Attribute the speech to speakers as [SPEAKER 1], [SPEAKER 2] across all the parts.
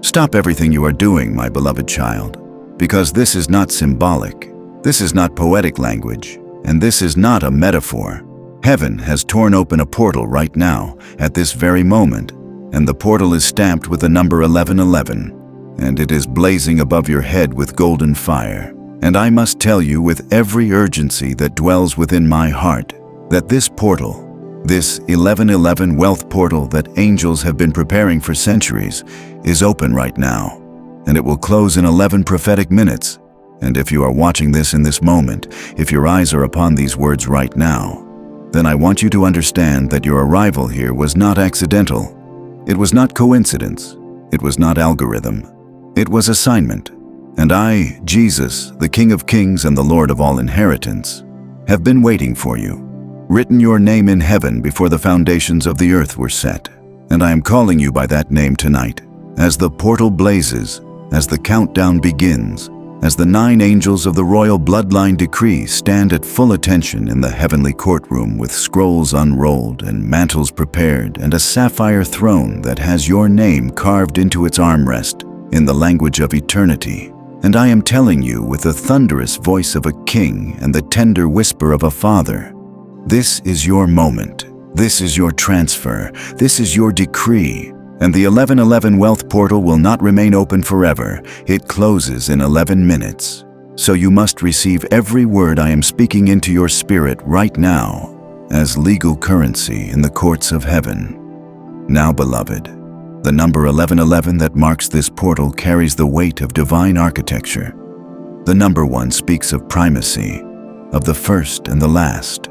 [SPEAKER 1] Stop everything you are doing, my beloved child, because this is not symbolic, this is not poetic language, and this is not a metaphor. Heaven has torn open a portal right now, at this very moment, and the portal is stamped with the number 1111, and it is blazing above your head with golden fire. And I must tell you with every urgency that dwells within my heart, that this portal, this 1111 wealth portal that angels have been preparing for centuries, is open right now, and it will close in 11 prophetic minutes. And if you are watching this in this moment, if your eyes are upon these words right now, then I want you to understand that your arrival here was not accidental. It was not coincidence. It was not algorithm. It was assignment. And I, Jesus, the King of Kings and the Lord of all inheritance, have been waiting for you, written your name in heaven before the foundations of the earth were set. And I am calling you by that name tonight. As the portal blazes, as the countdown begins, as the 9 angels of the Royal Bloodline Decree stand at full attention in the heavenly courtroom with scrolls unrolled and mantles prepared and a sapphire throne that has your name carved into its armrest in the language of eternity. And I am telling you with the thunderous voice of a king and the tender whisper of a father, this is your moment, this is your transfer, this is your decree. And the 1111 wealth portal will not remain open forever. It closes in 11 minutes. So you must receive every word I am speaking into your spirit right now as legal currency in the courts of heaven. Now, beloved, the number 1111 that marks this portal carries the weight of divine architecture. The number 1 speaks of primacy, of the first and the last,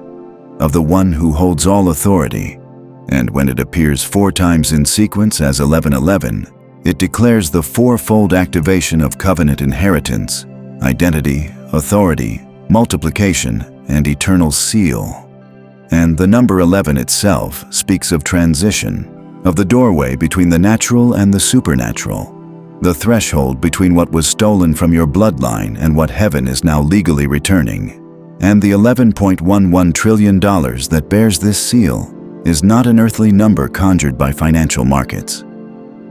[SPEAKER 1] of the one who holds all authority. And when it appears 4 times in sequence as 1111, it declares the fourfold activation of covenant inheritance, identity, authority, multiplication, and eternal seal. And the number 11 itself speaks of transition, of the doorway between the natural and the supernatural, the threshold between what was stolen from your bloodline and what heaven is now legally returning. And the $11.11 trillion that bears this seal is not an earthly number conjured by financial markets.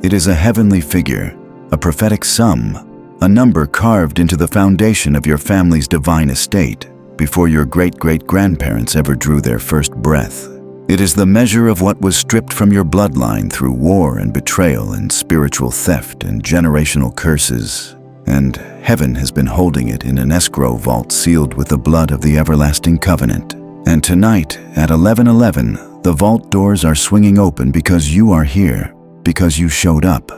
[SPEAKER 1] It is a heavenly figure, a prophetic sum, a number carved into the foundation of your family's divine estate before your great-great-grandparents ever drew their first breath. It is the measure of what was stripped from your bloodline through war and betrayal and spiritual theft and generational curses, and heaven has been holding it in an escrow vault sealed with the blood of the everlasting covenant. And tonight, at 1111, the vault doors are swinging open because you are here, because you showed up,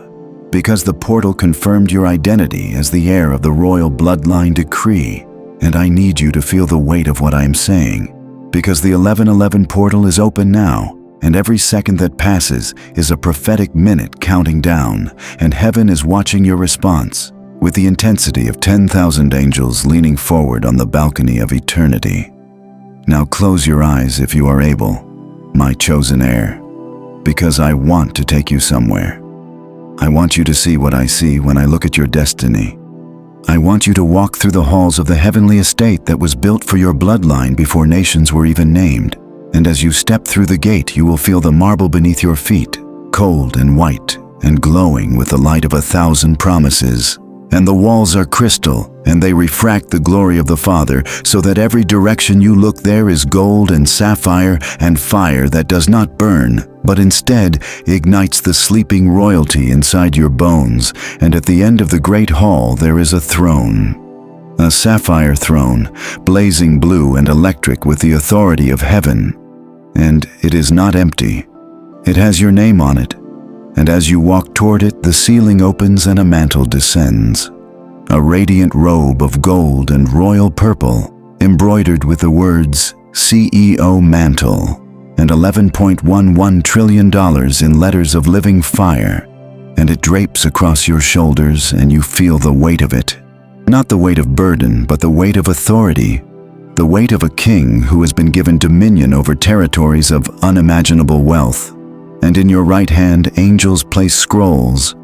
[SPEAKER 1] because the portal confirmed your identity as the heir of the Royal Bloodline Decree. And I need you to feel the weight of what I am saying, because the 1111 portal is open now, and every second that passes is a prophetic minute counting down, and heaven is watching your response with the intensity of 10,000 angels leaning forward on the balcony of eternity. Now close your eyes if you are able, my chosen heir, because I want to take you somewhere. I want you to see what I see when I look at your destiny. I want you to walk through the halls of the heavenly estate that was built for your bloodline before nations were even named. And as you step through the gate, you will feel the marble beneath your feet, cold and white and glowing with the light of 1,000 promises. And the walls are crystal, and they refract the glory of the Father, so that every direction you look there is gold and sapphire and fire that does not burn, but instead ignites the sleeping royalty inside your bones. And at the end of the great hall there is a throne, a sapphire throne, blazing blue and electric with the authority of heaven. And it is not empty. It has your name on it. And as you walk toward it, the ceiling opens and a mantle descends, a radiant robe of gold and royal purple, embroidered with the words CEO Mantle and $11.11 trillion in letters of living fire. And it drapes across your shoulders, and you feel the weight of it. Not the weight of burden, but the weight of authority, the weight of a king who has been given dominion over territories of unimaginable wealth. And in your right hand, angels place scrolls,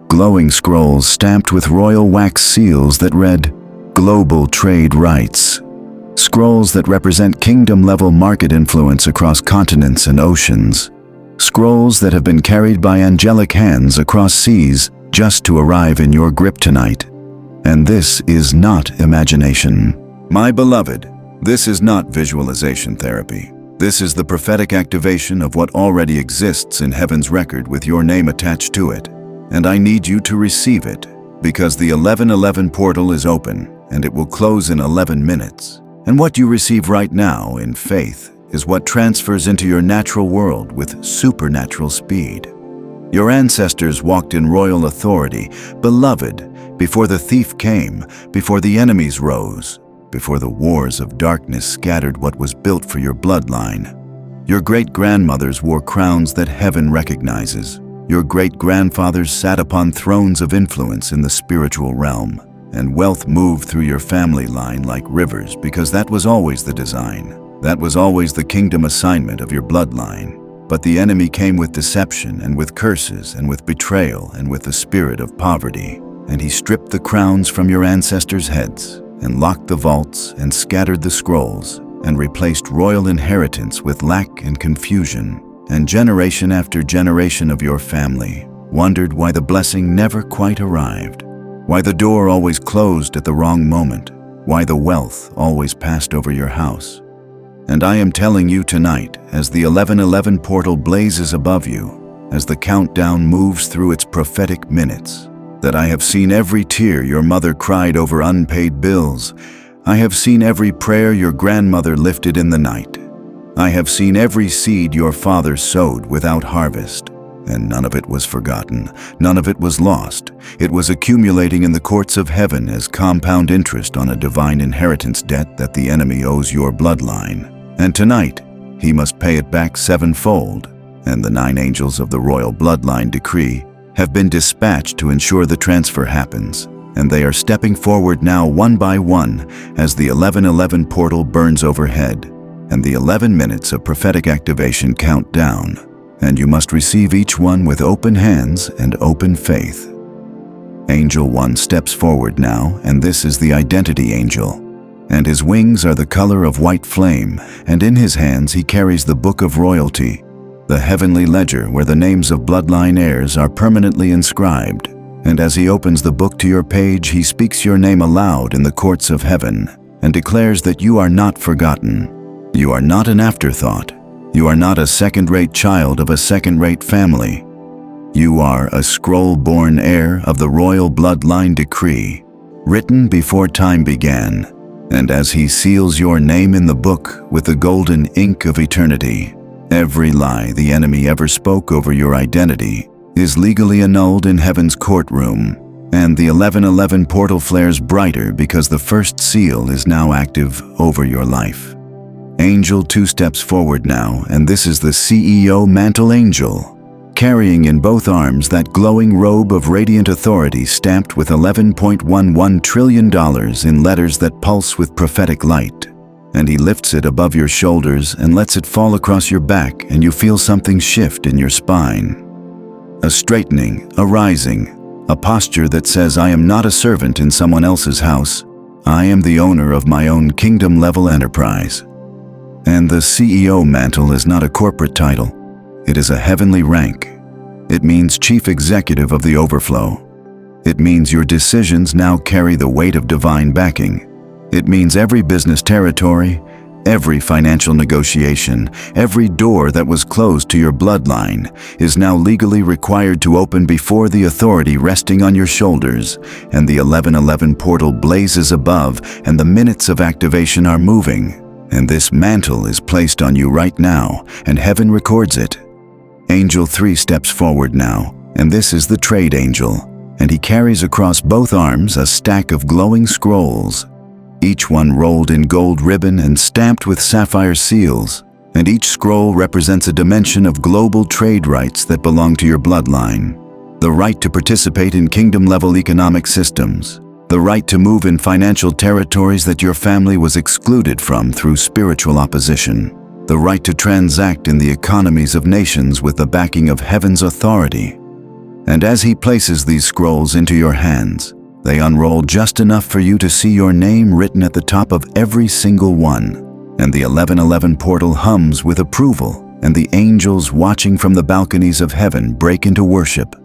[SPEAKER 1] glowing scrolls stamped with royal wax seals that read, Global Trade Rights. Scrolls that represent kingdom-level market influence across continents and oceans. Scrolls that have been carried by angelic hands across seas just to arrive in your grip tonight. And this is not imagination. My beloved, this is not visualization therapy. This is the prophetic activation of what already exists in heaven's record with your name attached to it. And I need you to receive it, because the 1111 portal is open, and it will close in 11 minutes. And what you receive right now in faith is what transfers into your natural world with supernatural speed. Your ancestors walked in royal authority, beloved, before the thief came, before the enemies rose, before the wars of darkness scattered what was built for your bloodline. Your great-grandmothers wore crowns that heaven recognizes. Your great-grandfathers sat upon thrones of influence in the spiritual realm, and wealth moved through your family line like rivers because that was always the design. That was always the kingdom assignment of your bloodline. But the enemy came with deception and with curses and with betrayal and with the spirit of poverty, and he stripped the crowns from your ancestors' heads and locked the vaults and scattered the scrolls and replaced royal inheritance with lack and confusion. And generation after generation of your family wondered why the blessing never quite arrived, why the door always closed at the wrong moment, why the wealth always passed over your house. And I am telling you tonight, as the 1111 portal blazes above you, as the countdown moves through its prophetic minutes, that I have seen every tear your mother cried over unpaid bills. I have seen every prayer your grandmother lifted in the night. I have seen every seed your father sowed without harvest, and none of it was forgotten, none of it was lost. It was accumulating in the courts of heaven as compound interest on a divine inheritance debt that the enemy owes your bloodline. And tonight, he must pay it back sevenfold, and the 9 angels of the Royal Bloodline Decree have been dispatched to ensure the transfer happens, and they are stepping forward now one by one as the 1111 portal burns overhead, and the 11 minutes of prophetic activation count down, and you must receive each one with open hands and open faith. Angel 1 steps forward now, and this is the identity angel. And his wings are the color of white flame, and in his hands he carries the book of royalty, the heavenly ledger where the names of bloodline heirs are permanently inscribed. And as he opens the book to your page, he speaks your name aloud in the courts of heaven and declares that you are not forgotten. You are not an afterthought. You are not a second-rate child of a second-rate family. You are a scroll-born heir of the Royal Bloodline Decree, written before time began. And as he seals your name in the book with the golden ink of eternity, every lie the enemy ever spoke over your identity is legally annulled in heaven's courtroom, and the 1111 portal flares brighter because the first seal is now active over your life. Angel 2 steps forward now, and this is the CEO Mantle angel, carrying in both arms that glowing robe of radiant authority stamped with $11.11 trillion in letters that pulse with prophetic light. And he lifts it above your shoulders and lets it fall across your back, and you feel something shift in your spine. A straightening, a rising, a posture that says, I am not a servant in someone else's house. I am the owner of my own kingdom-level enterprise. And the CEO Mantle is not a corporate title. It is a heavenly rank. It means chief executive of the Overflow. It means your decisions now carry the weight of divine backing. It means every business territory, every financial negotiation, every door that was closed to your bloodline is now legally required to open before the authority resting on your shoulders, and the 1111 portal blazes above, and the minutes of activation are moving. And this mantle is placed on you right now, and heaven records it. Angel 3 steps forward now, and this is the trade angel, and he carries across both arms a stack of glowing scrolls, each one rolled in gold ribbon and stamped with sapphire seals, and each scroll represents a dimension of global trade rights that belong to your bloodline. The right to participate in kingdom-level economic systems, the right to move in financial territories that your family was excluded from through spiritual opposition, the right to transact in the economies of nations with the backing of heaven's authority. And as he places these scrolls into your hands, they unroll just enough for you to see your name written at the top of every single one. And the 1111 portal hums with approval, and the angels watching from the balconies of heaven break into worship,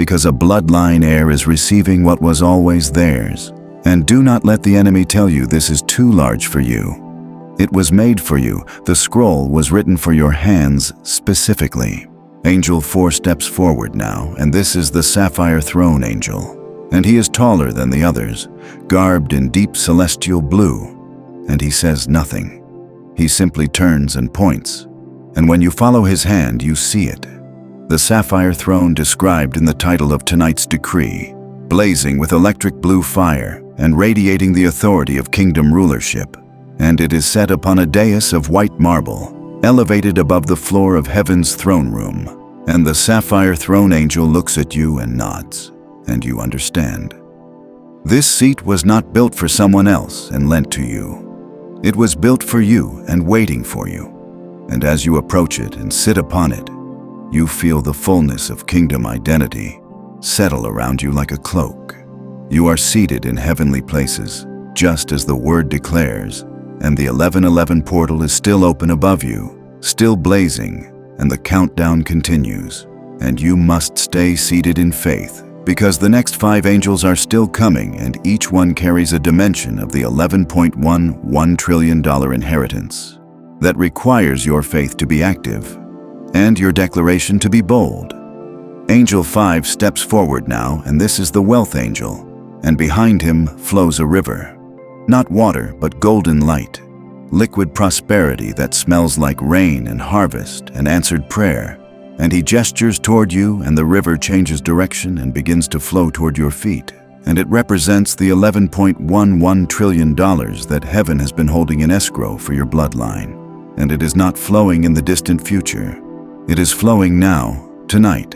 [SPEAKER 1] because a bloodline heir is receiving what was always theirs. And do not let the enemy tell you this is too large for you. It was made for you. The scroll was written for your hands specifically. Angel 4 steps forward now, and this is the Sapphire Throne angel. And he is taller than the others, garbed in deep celestial blue. And he says nothing. He simply turns and points. And when you follow his hand, you see it. The Sapphire Throne described in the title of tonight's decree, blazing with electric blue fire and radiating the authority of kingdom rulership. And it is set upon a dais of white marble, elevated above the floor of heaven's throne room. And the Sapphire Throne angel looks at you and nods, and you understand. This seat was not built for someone else and lent to you. It was built for you and waiting for you. And as you approach it and sit upon it, you feel the fullness of kingdom identity settle around you like a cloak. You are seated in heavenly places, just as the word declares, and the 1111 portal is still open above you, still blazing, and the countdown continues. And you must stay seated in faith, because the next 5 angels are still coming, and each one carries a dimension of the $11.11 trillion inheritance that requires your faith to be active and your declaration to be bold. Angel 5 steps forward now, and this is the wealth angel, and behind him flows a river. Not water, but golden light, liquid prosperity that smells like rain and harvest and answered prayer. And he gestures toward you, and the river changes direction and begins to flow toward your feet. And it represents the $11.11 trillion that heaven has been holding in escrow for your bloodline. And it is not flowing in the distant future. It is flowing now, tonight,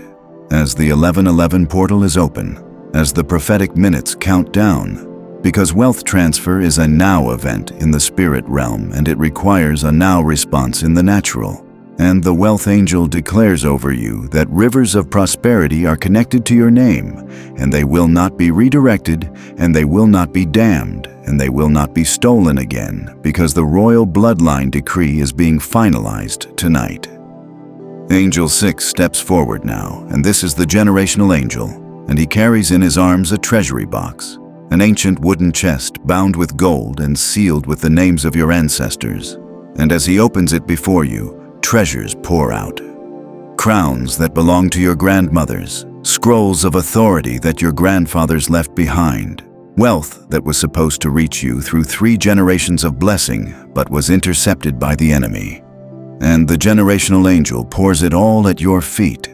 [SPEAKER 1] as the 1111 portal is open, as the prophetic minutes count down. Because wealth transfer is a now event in the spirit realm, and it requires a now response in the natural. And the wealth angel declares over you that rivers of prosperity are connected to your name, and they will not be redirected, and they will not be damned, and they will not be stolen again, because the Royal Bloodline Decree is being finalized tonight. Angel 6 steps forward now, and this is the generational angel, and he carries in his arms a treasury box, an ancient wooden chest bound with gold and sealed with the names of your ancestors. And as he opens it before you, treasures pour out. Crowns that belong to your grandmothers, scrolls of authority that your grandfathers left behind, wealth that was supposed to reach you through 3 generations of blessing but was intercepted by the enemy. And the generational angel pours it all at your feet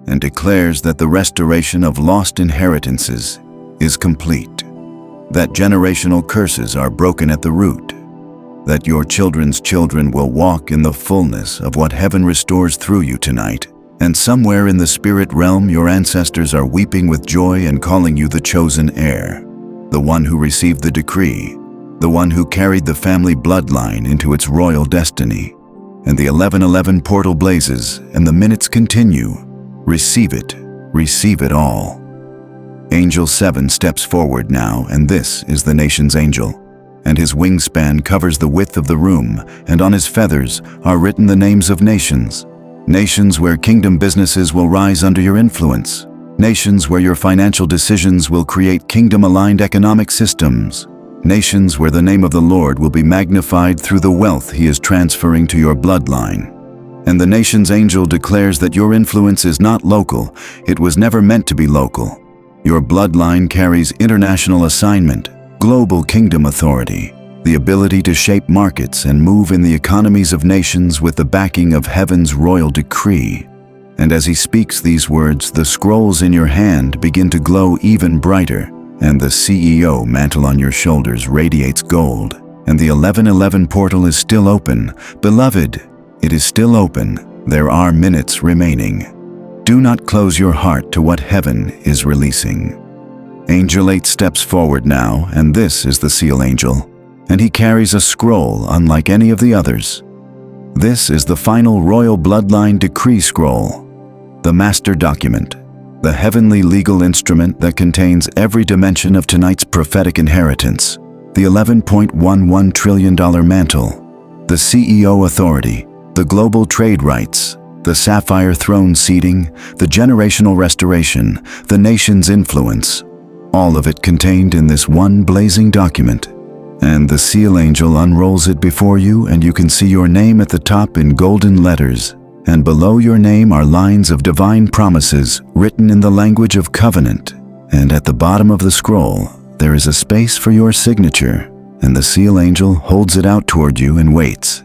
[SPEAKER 1] and declares that the restoration of lost inheritances is complete, that generational curses are broken at the root, that your children's children will walk in the fullness of what heaven restores through you tonight. And somewhere in the spirit realm, your ancestors are weeping with joy and calling you the chosen heir, the one who received the decree, the one who carried the family bloodline into its royal destiny. And the 1111 portal blazes, and the minutes continue. Receive it all. Angel 7 steps forward now, and this is the nation's angel. And his wingspan covers the width of the room, and on his feathers are written the names of nations. Nations where kingdom businesses will rise under your influence. Nations where your financial decisions will create kingdom-aligned economic systems. Nations where the name of the Lord will be magnified through the wealth he is transferring to your bloodline. And the nation's angel declares that your influence is not local. It was never meant to be local. Your bloodline carries international assignment, global kingdom authority, the ability to shape markets and move in the economies of nations with the backing of heaven's royal decree. And as he speaks these words, the scrolls in your hand begin to glow even brighter, and the CEO Mantle on your shoulders radiates gold, and the 1111 portal is still open. Beloved, it is still open. There are minutes remaining. Do not close your heart to what heaven is releasing. Angel 8 steps forward now, and this is the seal angel, and he carries a scroll unlike any of the others. This is the final Royal Bloodline Decree scroll, the master document, the heavenly legal instrument that contains every dimension of tonight's prophetic inheritance, the $11.11 trillion mantle, the CEO authority, the global trade rights, the Sapphire Throne seating, the generational restoration, the nation's influence, all of it contained in this one blazing document. And the seal angel unrolls it before you, and you can see your name at the top in golden letters, and below your name are lines of divine promises written in the language of covenant. And at the bottom of the scroll, there is a space for your signature, and the seal angel holds it out toward you and waits.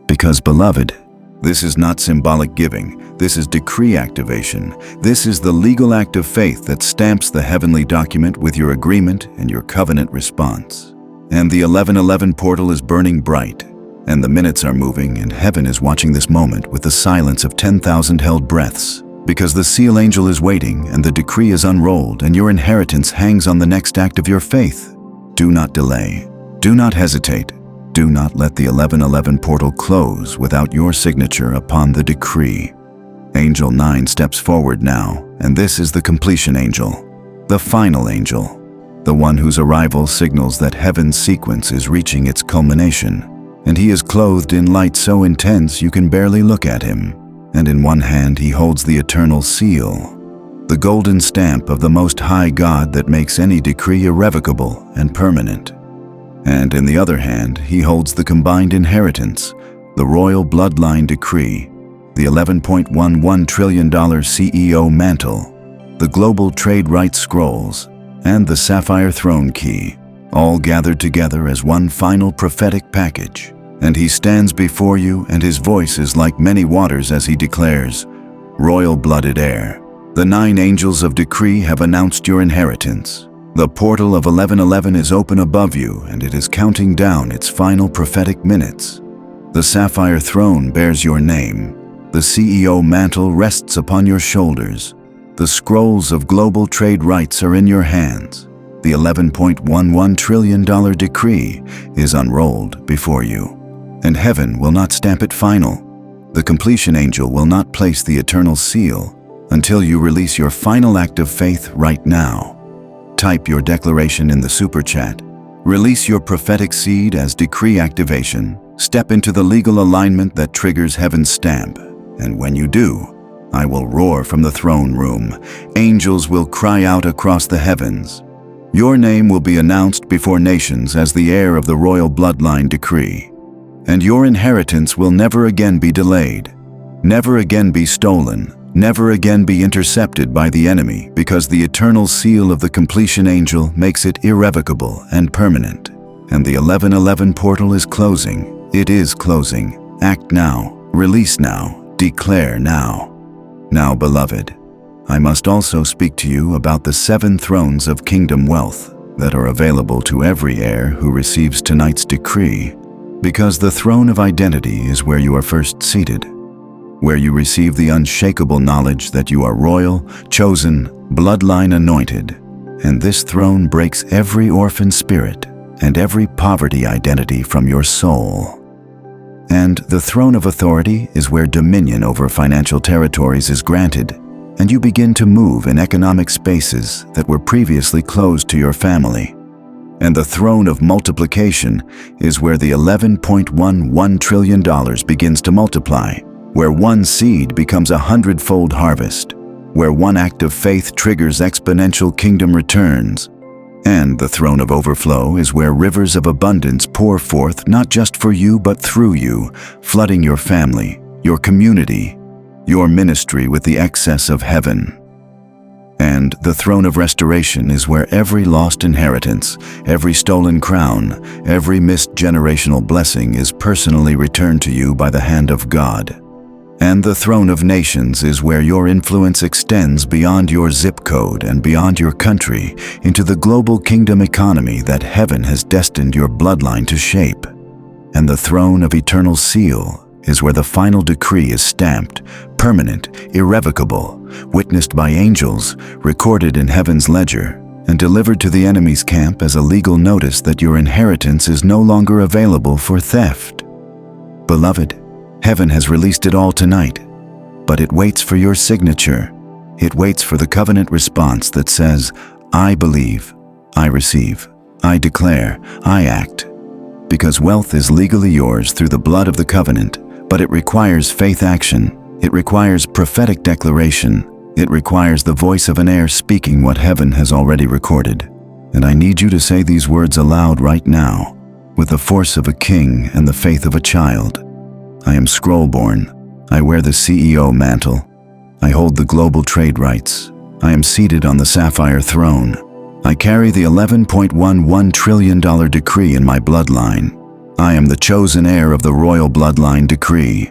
[SPEAKER 1] Because, beloved, this is not symbolic giving, this is decree activation. This is the legal act of faith that stamps the heavenly document with your agreement and your covenant response. And the 1111 portal is burning bright, and the minutes are moving, and heaven is watching this moment with the silence of 10,000 held breaths. Because the seal angel is waiting, and the decree is unrolled, and your inheritance hangs on the next act of your faith. Do not delay. Do not hesitate. Do not let the 1111 portal close without your signature upon the decree. Angel 9 steps forward now, and this is the completion angel, the final angel, the one whose arrival signals that heaven's sequence is reaching its culmination. And he is clothed in light so intense you can barely look at him. And in one hand he holds the eternal seal, the golden stamp of the Most High God that makes any decree irrevocable and permanent. And in the other hand he holds the combined inheritance, the Royal Bloodline Decree, the $11.11 trillion CEO Mantle, the Global Trade Rights Scrolls, and the Sapphire Throne key, all gathered together as one final prophetic package. And he stands before you, and his voice is like many waters as he declares, "Royal-blooded heir, the 9 angels of decree have announced your inheritance. The portal of 1111 is open above you, and it is counting down its final prophetic minutes. The Sapphire Throne bears your name. The CEO Mantle rests upon your shoulders. The scrolls of global trade rights are in your hands. The $11.11 trillion decree is unrolled before you. And heaven will not stamp it final. The completion angel will not place the eternal seal until you release your final act of faith right now. Type your declaration in the super chat. Release your prophetic seed as decree activation. Step into the legal alignment that triggers heaven's stamp. And when you do, I will roar from the throne room. Angels will cry out across the heavens. Your name will be announced before nations as the heir of the Royal Bloodline Decree. And your inheritance will never again be delayed, never again be stolen, never again be intercepted by the enemy, because the eternal seal of the completion angel makes it irrevocable and permanent. And the 1111 portal is closing. It is closing. Act now, release now, declare now. Now, beloved, I must also speak to you about the 7 thrones of kingdom wealth that are available to every heir who receives tonight's decree, because the throne of identity is where you are first seated, where you receive the unshakable knowledge that you are royal, chosen, bloodline anointed, and this throne breaks every orphan spirit and every poverty identity from your soul. And the throne of authority is where dominion over financial territories is granted, and you begin to move in economic spaces that were previously closed to your family. And the throne of multiplication is where the $11.11 trillion begins to multiply, where one seed becomes 100-fold harvest, where one act of faith triggers exponential kingdom returns. And the throne of overflow is where rivers of abundance pour forth not just for you but through you, flooding your family, your community, your ministry with the excess of heaven. And the throne of restoration is where every lost inheritance, every stolen crown, every missed generational blessing is personally returned to you by the hand of God. And the throne of nations is where your influence extends beyond your zip code and beyond your country into the global kingdom economy that heaven has destined your bloodline to shape. And the throne of eternal seal is where the final decree is stamped, permanent, irrevocable, witnessed by angels, recorded in heaven's ledger, and delivered to the enemy's camp as a legal notice that your inheritance is no longer available for theft. Beloved, heaven has released it all tonight, but it waits for your signature. It waits for the covenant response that says, I believe, I receive, I declare, I act. Because wealth is legally yours through the blood of the covenant, but it requires faith action. It requires prophetic declaration. It requires the voice of an heir speaking what heaven has already recorded. And I need you to say these words aloud right now, with the force of a king and the faith of a child. I am scroll-born. I wear the CEO Mantle. I hold the global trade rights. I am seated on the Sapphire Throne. I carry the $11.11 trillion decree in my bloodline. I am the chosen heir of the Royal Bloodline Decree.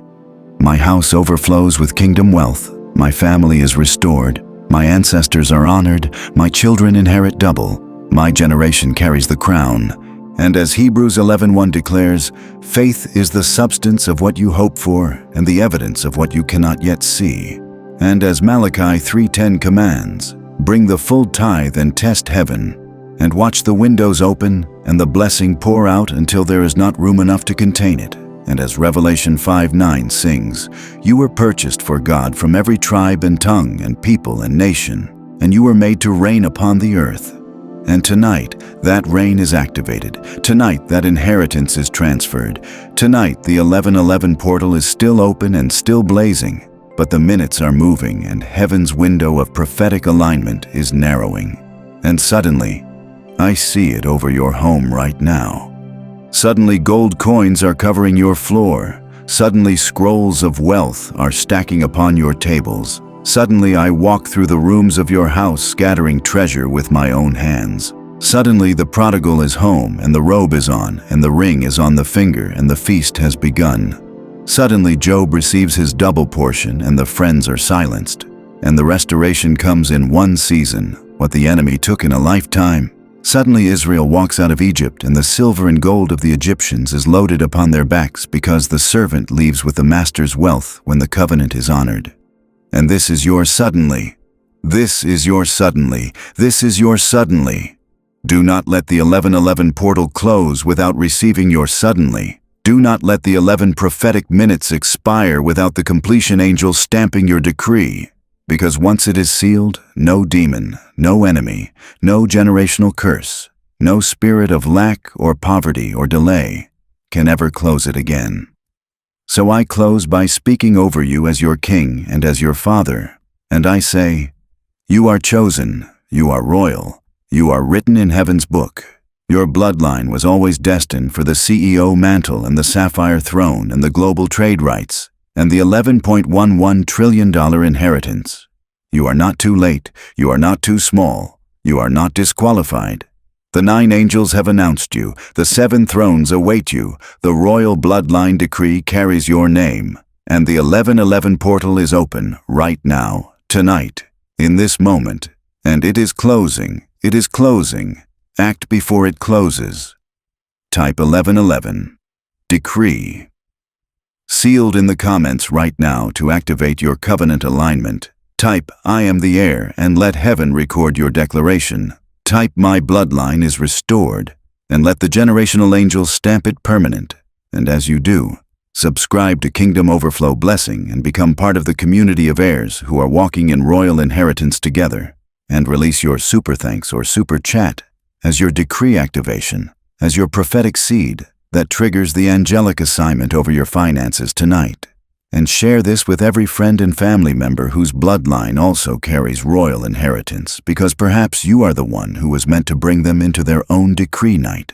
[SPEAKER 1] My house overflows with kingdom wealth. My family is restored. My ancestors are honored. My children inherit double. My generation carries the crown. And as Hebrews 11:1 declares, faith is the substance of what you hope for and the evidence of what you cannot yet see. And as Malachi 3:10 commands, bring the full tithe and test heaven, and watch the windows open and the blessing pour out until there is not room enough to contain it. And as Revelation 5:9 sings, you were purchased for God from every tribe and tongue and people and nation, and you were made to reign upon the earth. And tonight, that reign is activated. Tonight, that inheritance is transferred. Tonight, the 11:11 portal is still open and still blazing, but the minutes are moving and heaven's window of prophetic alignment is narrowing. And suddenly, I see it over your home right now. Suddenly, gold coins are covering your floor. Suddenly, scrolls of wealth are stacking upon your tables. Suddenly, I walk through the rooms of your house scattering treasure with my own hands. Suddenly, the prodigal is home, and the robe is on, and the ring is on the finger, and the feast has begun. Suddenly, Job receives his double portion, and the friends are silenced. And the restoration comes in one season, what the enemy took in a lifetime. Suddenly, Israel walks out of Egypt, and the silver and gold of the Egyptians is loaded upon their backs because the servant leaves with the master's wealth when the covenant is honored. And this is your suddenly. This is your suddenly. This is your suddenly. Do not let the 11:11 portal close without receiving your suddenly. Do not let the 11 prophetic minutes expire without the completion angel stamping your decree. Because once it is sealed, no demon, no enemy, no generational curse, no spirit of lack or poverty or delay can ever close it again. So I close by speaking over you as your king and as your father, and I say, you are chosen, you are royal, you are written in heaven's book. Your bloodline was always destined for the CEO Mantle and the Sapphire Throne and the global trade rights and the $11.11 trillion inheritance. You are not too late, you are not too small, you are not disqualified. The 9 angels have announced you, the 7 thrones await you, the Royal Bloodline Decree carries your name, and the 11:11 portal is open right now, tonight, in this moment, and it is closing, it is closing. Act before it closes. Type 11:11. Decree. Sealed in the comments right now to activate your covenant alignment. Type, I am the heir, and let heaven record your declaration. Type, my bloodline is restored, and let the generational angels stamp it permanent. And as you do, subscribe to Kingdom Overflow Blessing and become part of the community of heirs who are walking in royal inheritance together. And release your super thanks or super chat as your decree activation, as your prophetic seed that triggers the angelic assignment over your finances tonight. And share this with every friend and family member whose bloodline also carries royal inheritance, because perhaps you are the one who was meant to bring them into their own decree night.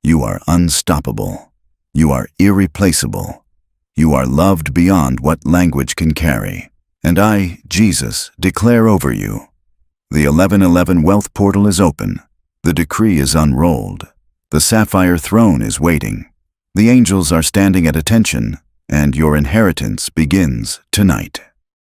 [SPEAKER 1] You are unstoppable. You are irreplaceable. You are loved beyond what language can carry. And I, Jesus, declare over you, the 11:11 wealth portal is open. The decree is unrolled. The Sapphire Throne is waiting. The angels are standing at attention, and your inheritance begins tonight.